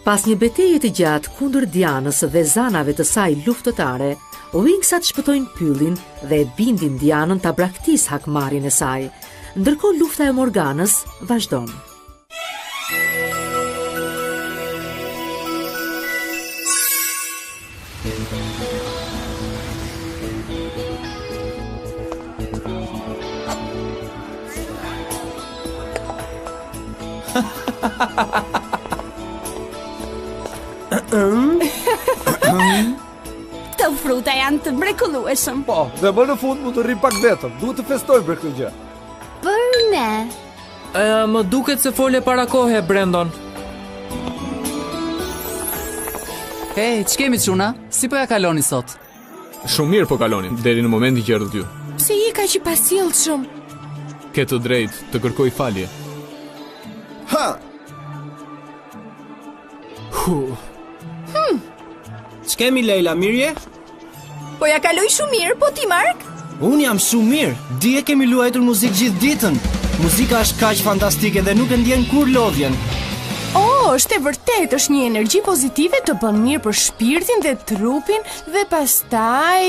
Pas një betejë të gjatë kundër Dianës dhe zanave të saj luftëtare, Wingsat shpëtojnë pyllin dhe e bindin Dianën ta braktis hakmarrjen e saj, ndërkohë lufta e Morganës vazhdon. Këto fruta janë të mrekullueshëm. Po, dhe më në fund mund të rri pak vetëm. Duhet të festojmë për këtë gjë. Për ne. Më duket se fole para kohe, Brandon. Hey, ç'kemi çuna? Si po ja kaloni sot? Shumë mirë po kalonin, deri në momentin që erdhët ju. Pse je kaq i pasjellshëm? Ke të drejtë të kërkoj falje. Ha! Ç'kemi Leila, mirje? Po ja kaloj shumë mirë, po ti Mark? Unë jam shumë mirë. Dje kemi luajtur muzikë gjithë ditën. Muzika është kaq fantastike dhe nuk e ndjen kur lodhjen. Është e vërtet, është një energji pozitive të bën mirë për shpirtin dhe trupin dhe pastaj...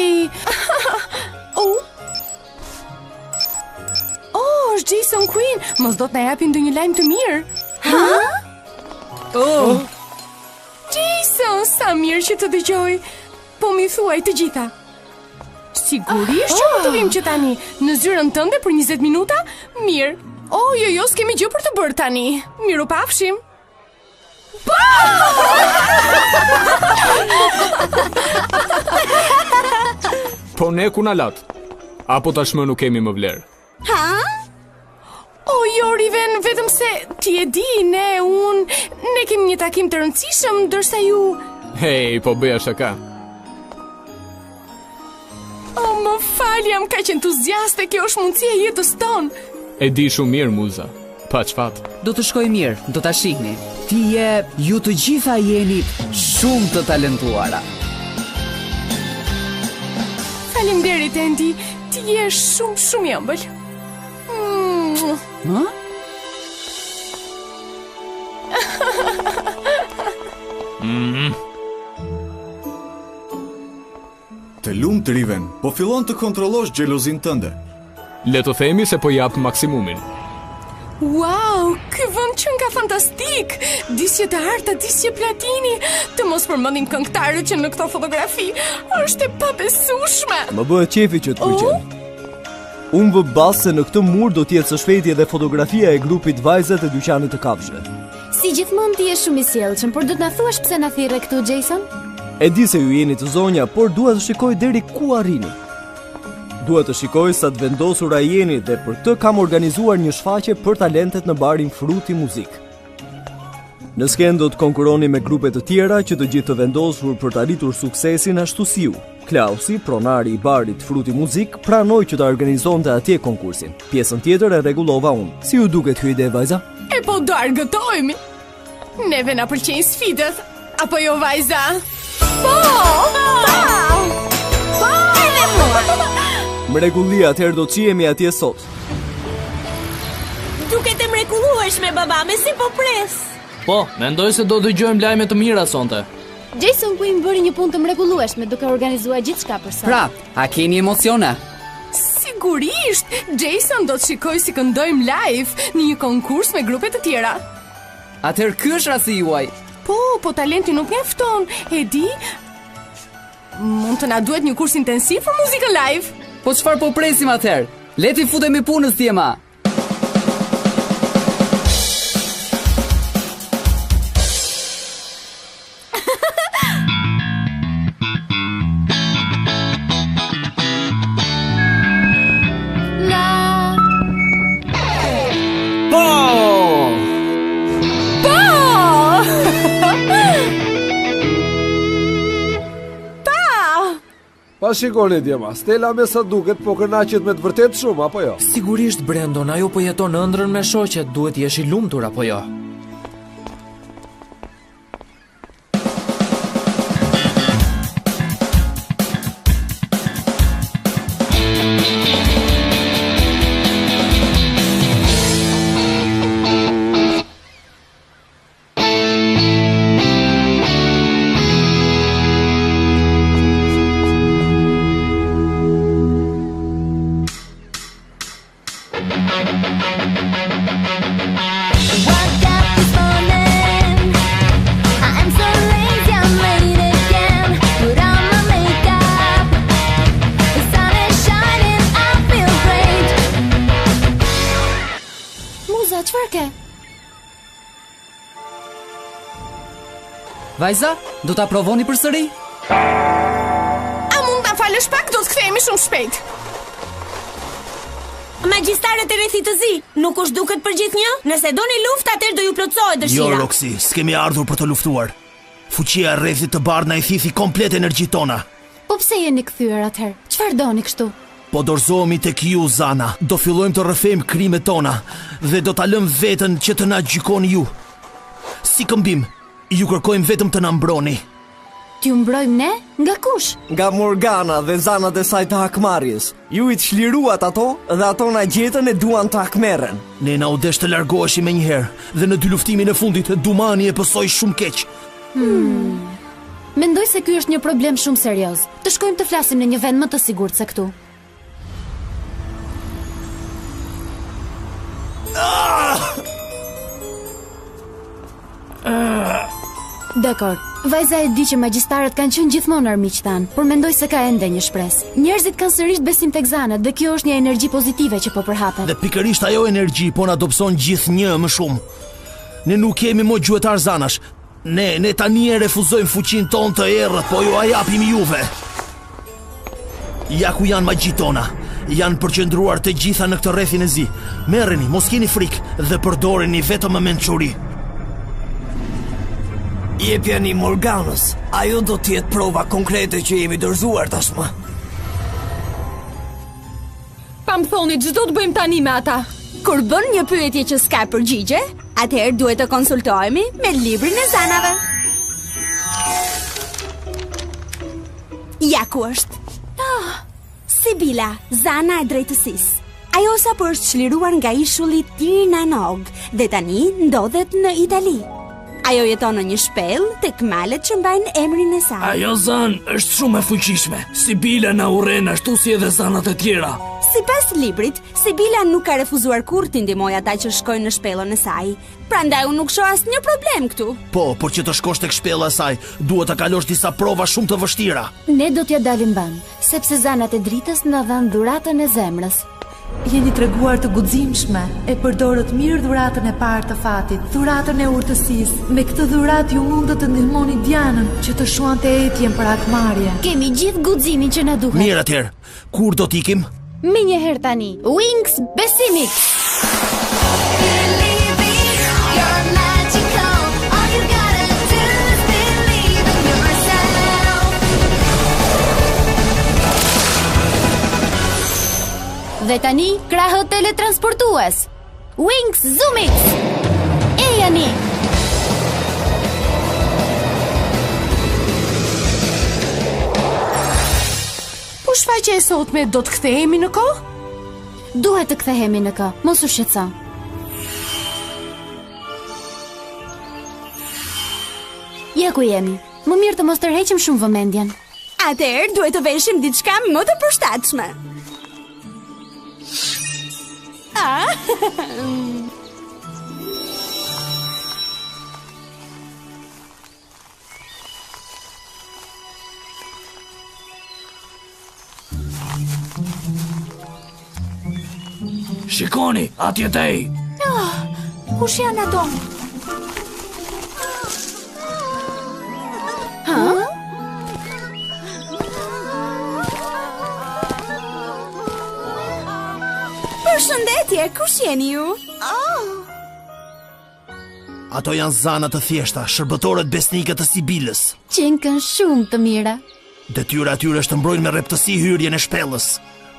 është Jason Quinn, mos do të na japin ndonjë lajm të mirë. Jason, sa mirë që të dëgjoj. Po mi thuaj të gjitha. Sigurisht që mund të vim që tani, në zyrën tënde për 20 minuta? Mirë. Jo, s'kemi gjë për të bërë tani. Miru pafshim. Po ne ku na lat? Apo tashmë nuk kemi më vlerë? Jo, Riven, vetëm se ti e di, ne kemi një takim të rëndësishëm, ndërsa ju... Hej, po bëja shaka. Më fal, jam kaq entuziaste, kjo është mundësia e jetës tonë. E di shumë mirë, Muza. Pa çfat. Do të shkoj mirë, do ta shihni. Ju të gjitha jeni shumë të talentuara. Faleminderit, Andy. Ti je shumë i ëmbël. Të lumt, Riven, po fillon të kontrollosh xhelozin tënde. Le të themi se po jap maksimumin. Wow, ky vend që nga fantastik. Disje të arta, disje platini. Të mos përmendim këngëtarët që në këto fotografi. Është e pabesueshme. Më bëhet qefi që të pëlqen. Unë vë basë se në këtë mur do t'jetë së shpejti edhe fotografia e grupit vajzat e dyqanit të kafshëve. Si gjithmonë ti je shumë i sjellshëm, por do të na thuash pse na thirrë këtu, Jason? E di se ju jeni të zonja, por dua të shikoj deri ku arrini. Dua të shikoj sa të vendosur a jeni dhe për të kam organizuar një shfaqje për talentet në barin Fruti Muzik. Në skenë do të konkuroni me grupe të tjera që të gjithë të vendosur për të arritur suksesin ashtu si ju. Klausi, pronari i barit Fruti Muzik, pranoi që të organizonte atje konkursin. Pjesën tjetër e rregullova unë. Si ju duket kjo ide, vajza? E po do argëtojmë. Neve na pëlqejnë sfidat, apo jo, vajza? Po! Edhe mua! Mrekulli, atëherë do të qihemi atje sot. Duket e mrekullueshme, baba, me si po pres. Po, mendoj se do dëgjojmë lajme të mira sonte. Jason Quinn bëri një punë të mrekullueshme duke organizuar gjithçka për sot. Pra, a keni emocione? Sigurisht, Jason do të shikoj si këndojmë live në një konkurs me grupe të tjera. Atëherë ky është rasti juaj. Po talenti nuk mjafton, e di. Mund të na duhet një kurs intensiv për muzikën live. Po çfarë po presim atëherë? Le të futemi punës, Tiema. Pa shikoni, Djema, Stella me sa duket po kënaqet me të vërtet shumë, apo jo? Sigurisht, Brandon, ajo po jeton ëndrrën me shoqet, duhet jesh i lumtur apo jo? Vajza, do ta provoni përsëri? A mund ta falësh pak, do të kthehemi shumë shpejt. Magjistarët e rrethit të zi, nuk është duket për gjithnjë? Nëse doni luftë, atëherë do ju plotësohet dëshira. Jo, Roxy, s'kemi ardhur për të luftuar. Fuqia e rrethit të bardhë na i thithi komplet energjitë tona. Po pse jeni kthyer atëherë? Çfarë doni kështu? Po dorëzohemi tek ju, Zana. Do fillojmë të rrëfejmë krimet tona dhe do ta lëmë veten që të na gjykoni ju. Si këmbim, ju kërkojmë vetëm të na mbroni. T'ju mbrojmë ne? Nga kush? Nga Morgana dhe zanat e saj të hakmarrjes. Ju i të çliruat ato dhe ato na gjetën e duan të hakmerren. Ne na u desh të largoheshim menjëherë dhe në dy luftimin e fundit Dumani e pësoi shumë keq. Mendoj se ky është një problem shumë serioz. Të shkojmë të flasim në një vend më të sigurt se këtu. Dekor, vajza e di që magjistarët kanë qenë gjithmonë armiq tan, por mendoj se ka ende një shpresë. Njerëzit kanë sërish besim tek zanat dhe kjo është një energji pozitive që po përhapet. Dhe pikërisht ajo energji po na dobëson gjithnjë më shumë. Ne nuk kemi më gjuetar zanash. Ne tani e refuzojmë fuqinë tonë të errët, po ju a japim juve. Ja ku janë magjit tona. Janë përqendruar të gjitha në këtë rrethin e zi. Merreni, mos keni frikë dhe përdoreni vetëm me mençuri. Jepjani Morganës, ajo do t'jetë prova konkrete që jemi dorëzuar tashmë. Pa më thoni, ç'do të bëjmë tani me ata? Kur bën një pyetje që s'ka përgjigje, atëherë duhet të konsultohemi me librin e zanave. Ja ku është. Sibila, zana e drejtësisë. Ajo sapo është çliruar nga ishulli Tirnanog dhe tani ndodhet në Itali. Ajo jeton në një shpellë tek malet që mbajnë emrin e saj. Ajo zan është shumë e fuqishme. Sibila na urren ashtu si edhe zanat e tjera. Sipas librit, Sibila nuk ka refuzuar kurrë të ndihmojë ata që shkojnë në shpellën e saj. Prandaj unë nuk shoh asnjë problem këtu. Po, por që të shkosh tek shpella e saj, duhet të kalosh disa prova shumë të vështira. Ne do t'ja dalim ban, sepse zanat e dritës na dhanë dhuratën e zemrës. Jeni treguar të guximshme, e përdorët mirë dhuratën e parë të fatit, dhuratën e urtësisë. Me këtë dhuratë ju mundet të ndihmoni Dianën që të shuante etjen për hakmarrje. Kemi gjithë guximin që na duhet. Mirë atëherë, kur do t'ikim? Me një herë tani. Wings besimit. Dhe tani, krahët teletransportues. Wings Zoomix. Ejani. Po shfaqja e sotme do të kthehemi në kohë? Duhet të kthehemi në kohë, mos u shqetëso. Ja ku jemi. Më mirë të mos tërheqim shumë vëmendjen. Atëherë duhet të veshim diçka më të përshtatshme. Shikoni, atje tej. Kush janë ato? Përshëndetje, kush jeni ju? Ato janë zana të thjeshta, shërbëtorët besnike të Sibilës. Qenë shumë të mira. Detyra atyre është të mbrojnë me rreptësi hyrjen e shpellës.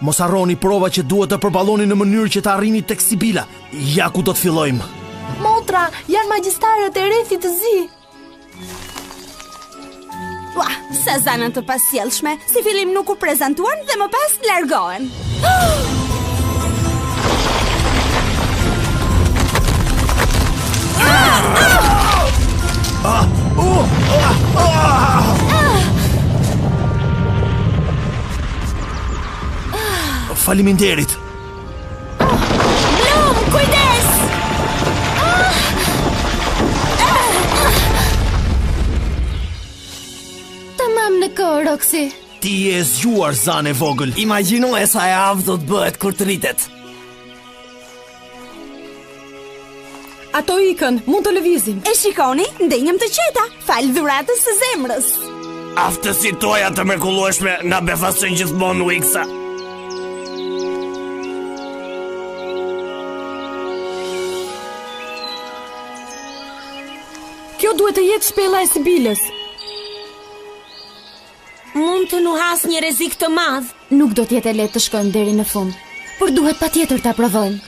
Mos harroni prova që duhet të përballoni në mënyrë që të arrini tek Sibila. Ja ku do të fillojmë. Motra, janë magjistarët e rrethit të zi. Ua, sa zana të pasjellshme, si fillim nuk u prezantuan dhe më pas largohen. Faleminderit. Blum, kujdes! Tamam në kohë, Roxy. Ti je zgjuar, zanë e vogël. Imagjino e sa e avë do të bëhet kur të rritet. ato ikën, mund të lëvizim. E shikoni, ndenjëm të qeta, fal dhuratës së zemrës. Aftësi toja të mrekullueshme na befasojnë gjithmonë Winksa. Kjo duhet të jetë shpella e Sibilës. Mund të nuhas një rrezik të madh. Nuk do t'jetë e lehtë të shkojmë deri në fund, por duhet patjetër ta provojmë.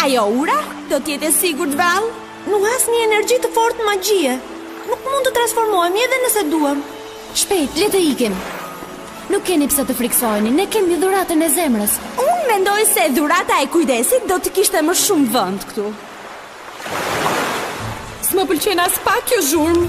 Ajo ura do t'jetë e sigurt vallë. Nuhas një energji të fortë magjie. Nuk mund të transformohemi edhe nëse duam. Shpejt, le të ikim. Nuk keni pse të friksoheni, ne kemi dhuratën e zemrës. Unë mendoj se dhurata e kujdesit do të kishte më shumë vend këtu. S'më pëlqen as pak kjo zhurmë.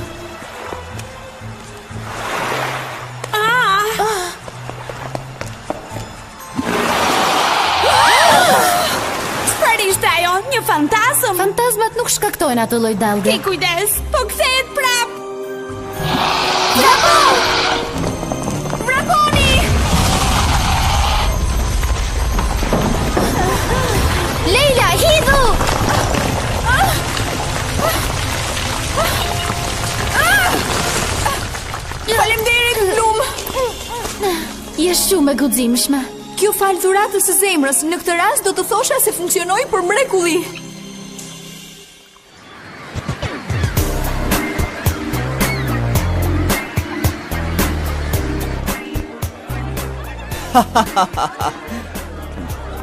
Çfarë ishte ajo? Një fantazëm? Fantazmat nuk shkaktojnë atë lloj dallgje. Ke kujdes, po kthehet prap. Leila, hidhu! Faleminderit, Blum. Je shumë e guximshme. Kjo fal dhuratës së zemrës, në këtë rast do të thosha se funksionoi për mrekulli.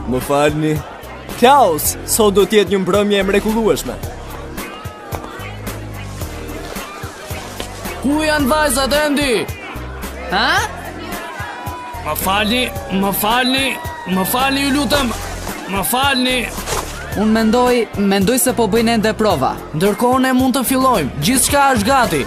Më falni. Klaus, sot do t'jetë një mbrëmje e mrekullueshme. Ku janë vajzat, Andy? Ha? Më falni, ju lutem. Më falni. Unë mendoj se po bëjnë ende prova. Ndërkohë ne mund të fillojmë. Gjithçka është gati.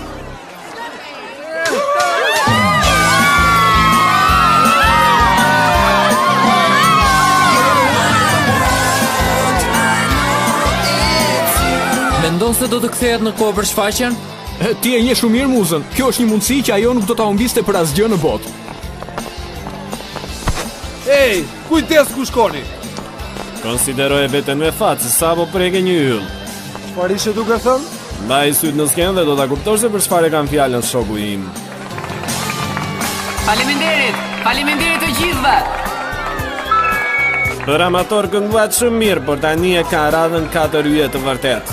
Mendon se do të kthehet në kohë për shfaqjen? Ti e njeh shumë mirë muzën. Kjo është një mundësi që ajo nuk do ta humbiste për asgjë në botë. Ej, kujdes ku shkoni. Konsideroj veten me fat se sapo preke një yll. Çfarë ishe duke thënë? Mbaj syt në skenë dhe do ta kuptosh se për çfarë kanë fjalën shoku im. Faleminderit të gjithëve. Për amator kënguat shumë mirë, por tani e ka radhën 4 yje të vërtet.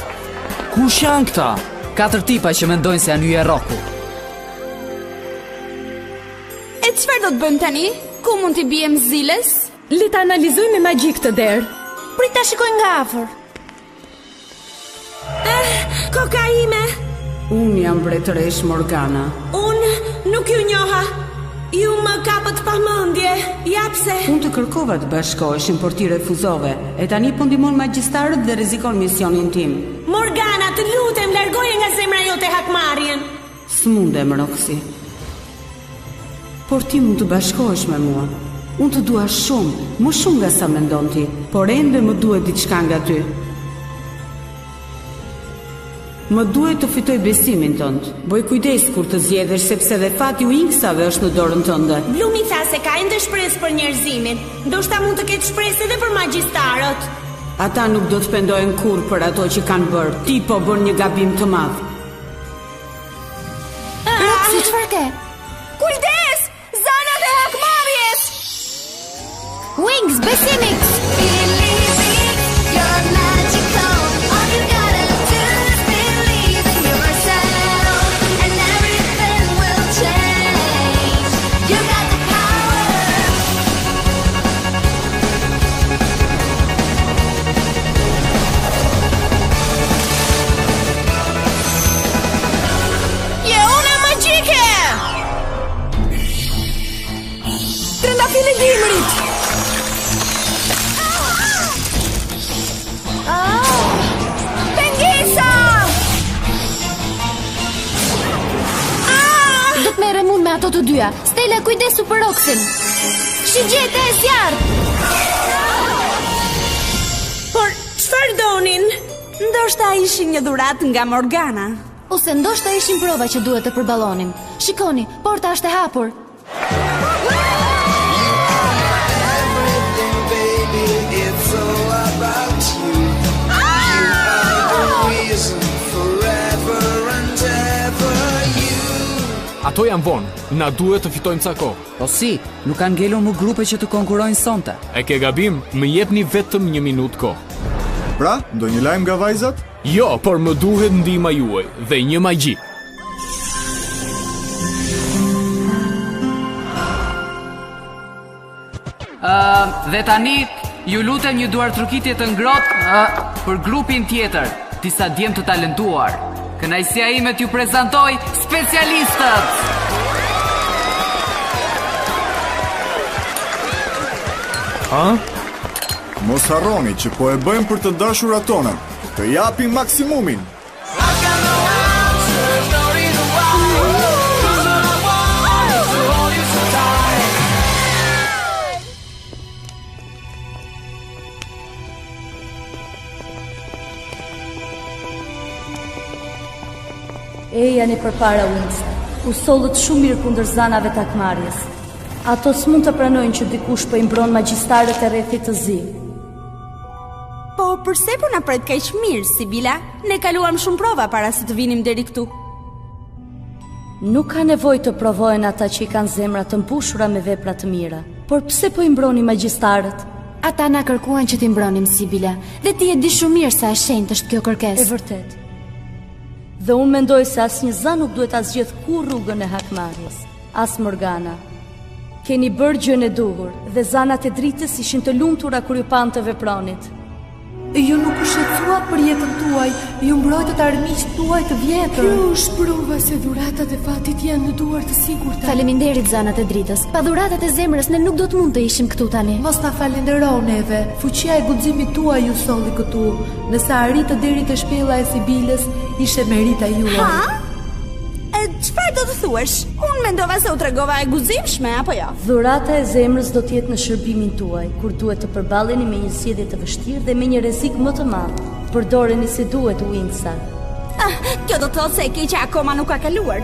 Kush janë këta? 4 tipa që mendojnë se janë yje roku. E çfarë do të bëjmë tani? Ku mund t'i bijem ziles? Le ta analizojmë me magji këtë derë. Prit ta shikoj nga afër. Koka ime. Unë jam mbretëresh Morgana. Unë nuk ju njoha. Ju më kapët pamendje. Japse. Unë të kërkova të bashkoheshim, por ti refuzove. E tani po ndihmon magjistarët dhe rrezikon misionin tim. Morgana, të lutem, largoje nga zemra jote hakmarrjen. S'mundem, Roxy. Por ti mund të bashkohesh me mua. Unë të dua shumë, më shumë nga sa mendon ti, por ende më duhet diçka nga ty. Më duhet të fitoj besimin tënd. Boj kujdes kur të zgjedhësh, sepse dhe fati u Inksave është në dorën tënde. Blumi tha se ka ende shpresë për njerëzimin. Ndoshta mund të ketë shpresë edhe për magjistarët. Ata nuk do të pendohen kurrë për ato që kanë bërë. Ti po bën një gabim të madh. Roxy, çfarë ke? Kujdes! Zanat e hakmarrjes! Wings, besimit! Trëndafili dimrit! Pengesa! Do të merrem unë me ato të dyja. Stella, kujdesu për Roxyn. Shigjete e zjarr! Por çfarë donin? Ndoshta ishin një dhuratë nga Morgana. Ose ndoshta ishin prova që duhet të përballonim. Shikoni, porta është e hapur. Ato janë vonë, na duhet të fitojmë ca kohë. Po si, nuk kanë ngelur më grupe që të konkurrojnë sonte. E ke gabim, më jepni vetëm 1 minutë kohë. Pra, ndonjë lajm nga vajzat? Jo, por më duhet ndihma juaj dhe një magji. Dhe tani, ju lutem një duar trukitje të ngrohtë për grupin tjetër, disa djem të talentuar. Kënaqësia ime t'ju prezantoj specialistët. Ha? Mos harroni që po e bëjmë për të dashurat tona, të japim maksimumin. E janë i përpara Winston. U sollët shumë mirë kundër zanave të akmarrjes. Ato s'mund të pranojnë që dikush po i mbron magjistarët e rrethit të zi. Po përse po na pret kaq mirë, Sibila? Ne kaluam shumë prova para se të vinim deri këtu. Nuk ka nevojë të provojnë ata që i kanë zemrat të mbushura me vepra të mira. Por pse po i mbroni magjistarët? Ata na kërkuan që t'i mbronim, Sibila, dhe ti e di shumë mirë sa e shenjtë është kjo kërkesë. E vërtet. Dhe unë mendoj se asnjë zan nuk duhet ta zgjedh kurrë rrugën e hakmarrjes, as Morgana. Keni bërë gjën e duhur dhe zanat e dritës ishin të lumtura kur ju pan të vepronit. Ju nuk u shqetësuat për jetën tuaj, ju mbrojtët armiqtë tuaj të vjetër. Kjo është prova se dhuratat e fatit janë në duar të sigurta. Faleminderit zanat e dritës. Pa dhuratat e zemrës ne nuk do të mund të ishim këtu tani. Mos ta falendero neve. Fuqia e guximit tuaj ju solli këtu. Nëse arritët deri te shpella e Sibilës, ishte merita juaj. Ha? Çfarë do të thuash? Unë mendova se u tregova e guzimshme, apo jo? Dhurata e zemrës do të jetë në shërbimin tuaj, kur duhet të përballeni me një zgjedhje të vështirë dhe me një rrezik më të madh. Përdoreni si duhet Winsa. Kjo do të thotë se e keqja akoma nuk ka kaluar.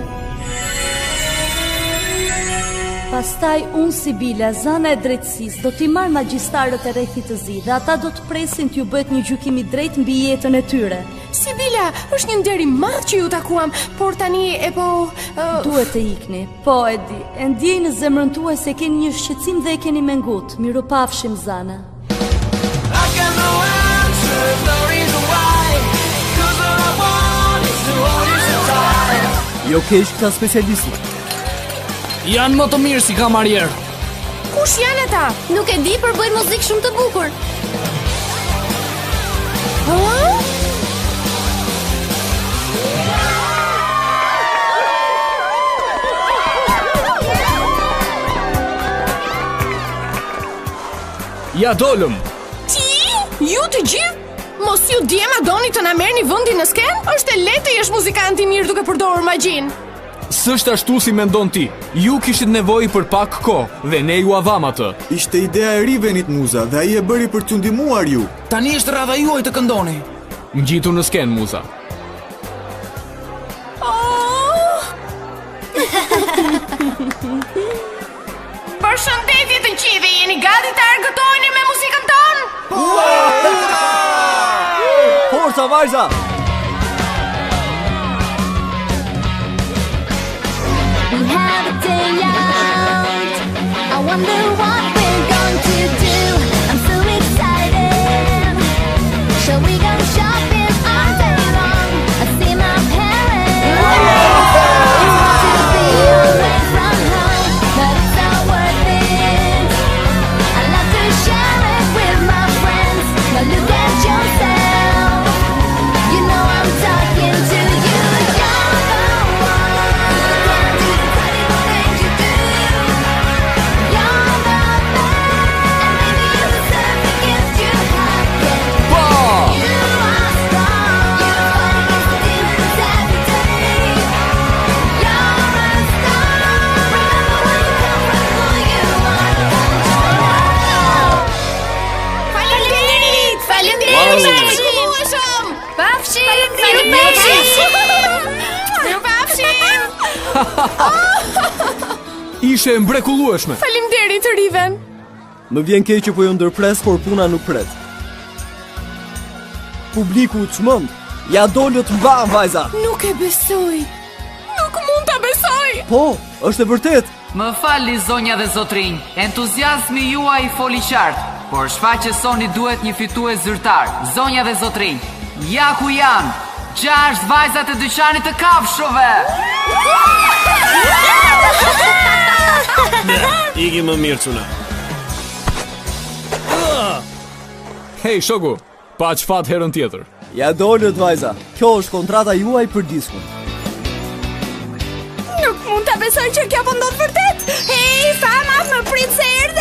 Pastaj unë Sibila, zana e drejtësisë, do t'i marr magjistarët e rrethit të zi dhe ata do të presin t'ju bëhet një gjykim i drejtë mbi jetën e tyre. Sibila, është një nder i madh që ju takuam, por tani e po duhet të ikni. Po e di, e ndjej në zemrën tuaj se keni një shqetësim dhe e keni mengut. Mirupafshim zana. Jo keq këta specialistët. Janë më të mirë si kamarier. Kush janë ata? Nuk e di, por bëjnë muzikë shumë të bukur. Ja dolëm. Ti? Ju të gjithë? Mos ju djema doni të na merrni vendin në sken? Është e lehtë të jesh muzikant i mirë duke përdorur magjin. S'është ashtu si mendon ti. Ju kishit nevojë për pak kohë dhe ne ju avam atë. Ishte ideja e Rivenit Muza dhe ai e bëri për t'ju ndihmuar ju. Tani është rradha juaj të këndoni. Ngjitu në sken Muza. Përshëndetje të gjithëve, jeni gati të argëtoheni me muzikën tonë? Forca vajza! We have a day out. I wonder what we're going to do. I'm so excited. Shall we go shopping all day long? I see my parents. It's hard to be away from home, but it's all worth it. I love to share it with my friends. But look at yourself. You know I'm talking to you. You're the one. Ishe e mrekullueshme. Faleminderit Riven. Më vjen keq që po ju ndërpres, por puna nuk pret. Publiku u çmend. Ja dolët mba, vajza. Nuk e besoj. Nuk mund ta besoj. Po, është e vërtet. Më falni zonja dhe zotrinj, entuziazmi juaj foli qartë, por shfaqësoni duhet një fitues zyrtar. Zonja dhe zotrinj, ja ku janë 6 vajzat e dyqanit të kafshëve. Iki më mirë çuna. Hej, shoku, pa çfat herën tjetër. Ja dolët vajza. Kjo është kontrata juaj për diskun. Nuk mund ta besoj që kjo po ndodh vërtet. Hej, fama, më prit se erdhi.